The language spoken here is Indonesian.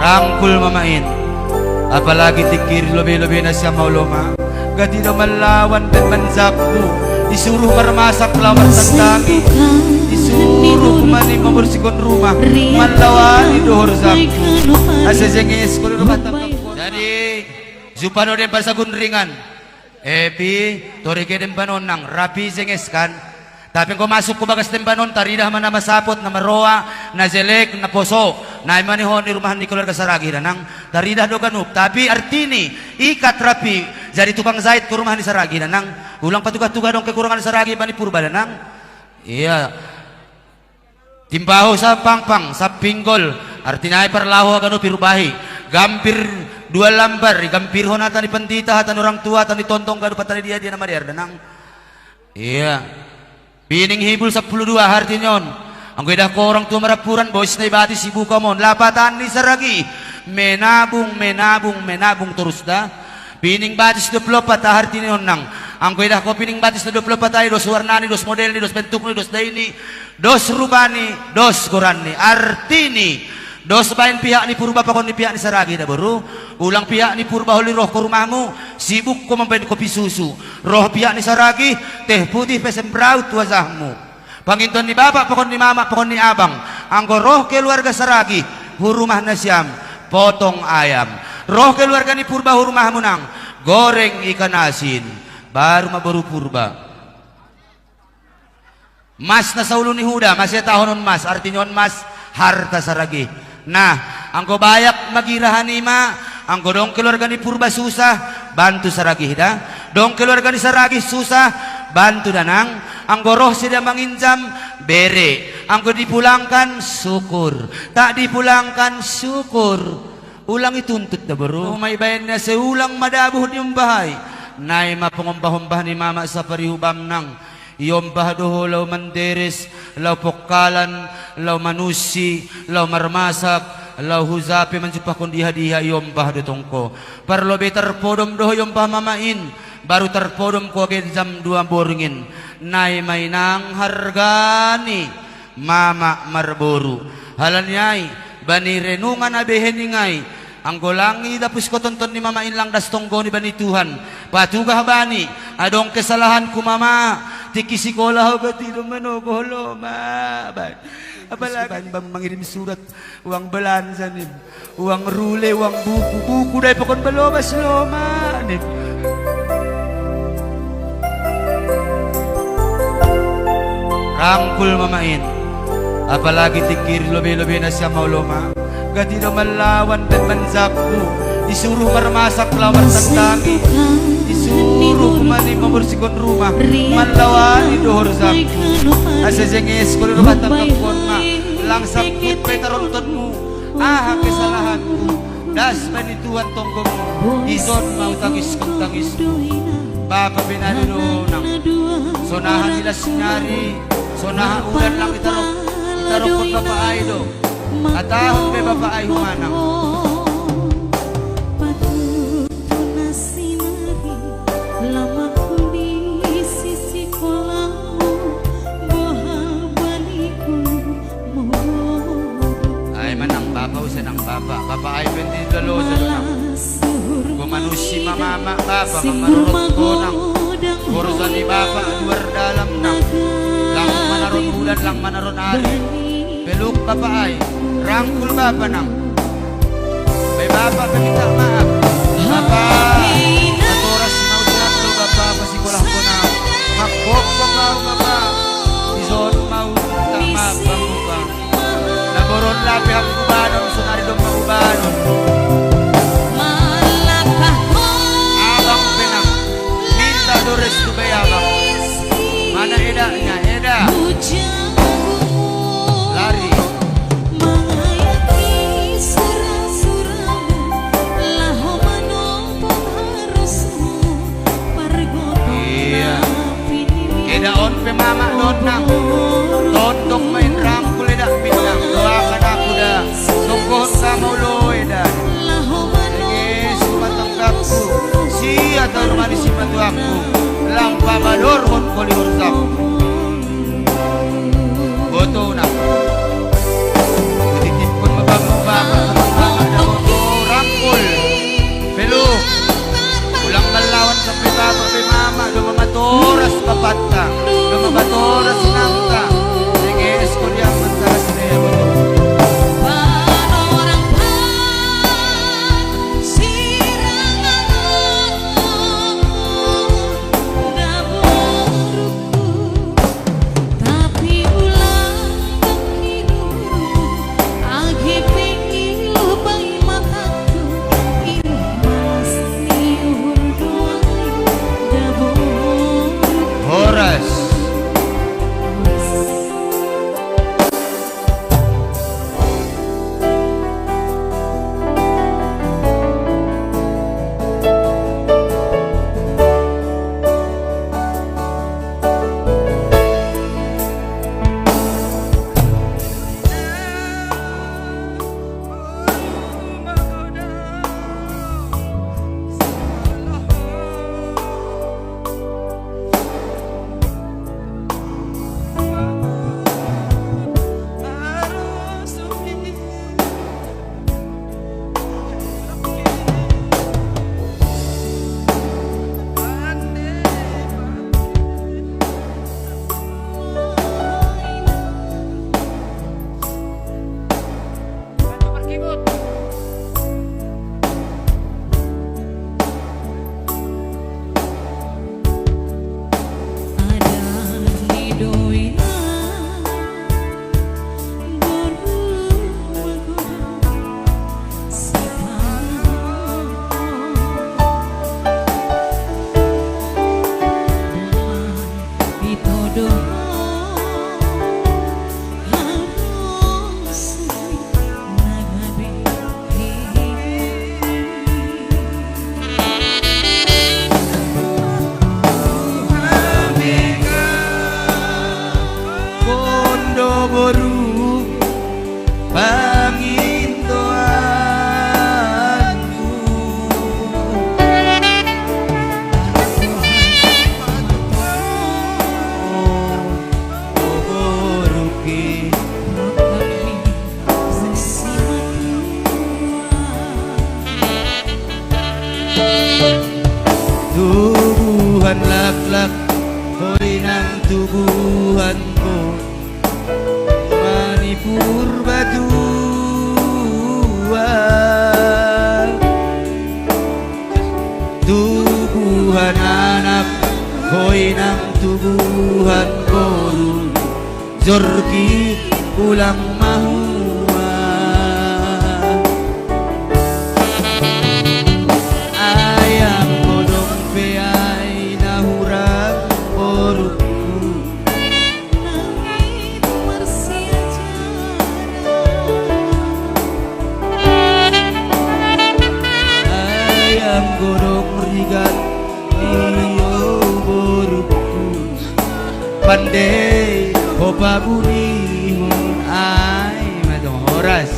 rangkul mamain, apalagi tikir lobe-lobe na siya mauloma, gati na malawan dan manzakku, disuruh marmasak lawar sandangi, disuruh kumani membersihkan rumah, malawani dohor zakku, asa jengis kulo rumah tangga. Jadi Zupano den pasagun ringan, epi torike den panonang rapi jengis kan. Tapi kung masuk ko bagas tempanon, tarida man na masapot, na maroa, na jelek, na poso, na imanihon ni rumahan ni keluarga saragi na nang tarida do kanup. Tapi artini, ikat rapi, jadi tukang zait ke rumahan ni saragi na nang ulang patuga-tuga dong kekurangan saragi bani purba na nang. Iya. Timbaho sa pangpang, sa pinggol, artina ay parlaho kanup irubahi. Gampir dua lambar, gampir honatan ni pandita, hatan orang tua, hatan ni tontong kanup hatan dia na mariar na nang. Iya. Pining hibul 12 hartinyon. Ang gaya ko orang tua marapuran boys na ibati si bukamon. Lapatan ni saragi. Menabung terus da. Pining batis 24 hartinyon nang. Ang gaya ko pining batis 24 tayo. Dos warnani, dos model ni, dos bentuk ni, dos daini, dos rubani, dos kurani. Artini. Dos bain pihak ni purba pakon ni pihak ni saragi da baru. Ulang pihak ni purba holi roh ke rumahmu. Sibuk ko mampain kopi susu. Roh pihak ni saragi teh putih pesembraut wajahmu. Panginton ni bapak pakon ni mama pakon ni abang. Anggo roh keluarga saragi hurumah na siam potong ayam. Roh keluarga ni purba hurumahmu nang goreng ikan asin. Baru mabaru purba. Mas na sa ulo ni Huda, masya tahonon mas, artinya mas harta saragi. Nah, angko bayak magirahan ima, angko dong keluarga ni purba susah, bantu saragi dah. Dong keluarga ni saragi susah, bantu danang. Angko roh sudah menginjam, bere. Angko dipulangkan, syukur. Tak dipulangkan, syukur. Ulang ituntut dah bro. May bayan na seulang madabuh ni umbahay. Nay mapangumbah-umbah ni mama sa parihubam nang. Iyombah doho law manderes, law pokalan, law manusi, law marmasak, law huzapi manjupah kundiha-diha iyombah do tongko. Parlobe terpodom doho iyombah mamain, baru terpodom ko agad jam 2 boringin. Nay may nang hargani, mama marboru. Halanyay, bani renungan abeheningay, ang golangi dapus ko tonton ni mamain lang das tonggo ni bani Tuhan. Patugah bani, adong kesalahan ku mama. Tiki sekolah gati lumano boloma. Apalagi bang mengirim surat, uang belanza nih, uang rule, uang buku dari pokon belobas loma nih. Rangkul mamain, apalagi tikir lobe-lobe na siya mauloma. Gati na malawan dan manzakku, disuruh marmasak lawar sandangi, disuruh kumani membersihkan rumah, malawani dohor zakku, asa jengis kulo rumah tangga ma, langsap kut petarontonmu, aha kesalahanku, das bani Tuhan tonggomu, ison mau tangis Bapak binado nang, sonahan nilas nyari, sonahan ulan lang itarok pun Bapak Aido, katahon be Bapak Ay humanang. Bapak ay bendi dalo sa nang gumanusi mama bapa mamarot ko nang kursa ni bapa luar dalam nang lang manaron bulan lang manaron ari peluk bapa ay rangkul bapa nang may bapa peminta maaf bapa atoras mau siap lo bapa pasikulah ko na makbok ko mau bapa ison mau tak maaf bapa naboron labi ang kubanon sunari dong kubanon abang penang minta dores tu bayabang mana edaknya eda lari iya eda on pe mama donang tondok main rangkul eda pinang doakan aku dah tungguh sama ulo eda Yesus matangkapku si atau manis si matu aku lang pamador kon koli urzak boto na titip kon mababang baba subuhan koru Zorki ulang mahua ayam bodong peai nahurang koruku ayam godong rigat iyo boruku pandai Opa bunihon ay madong oras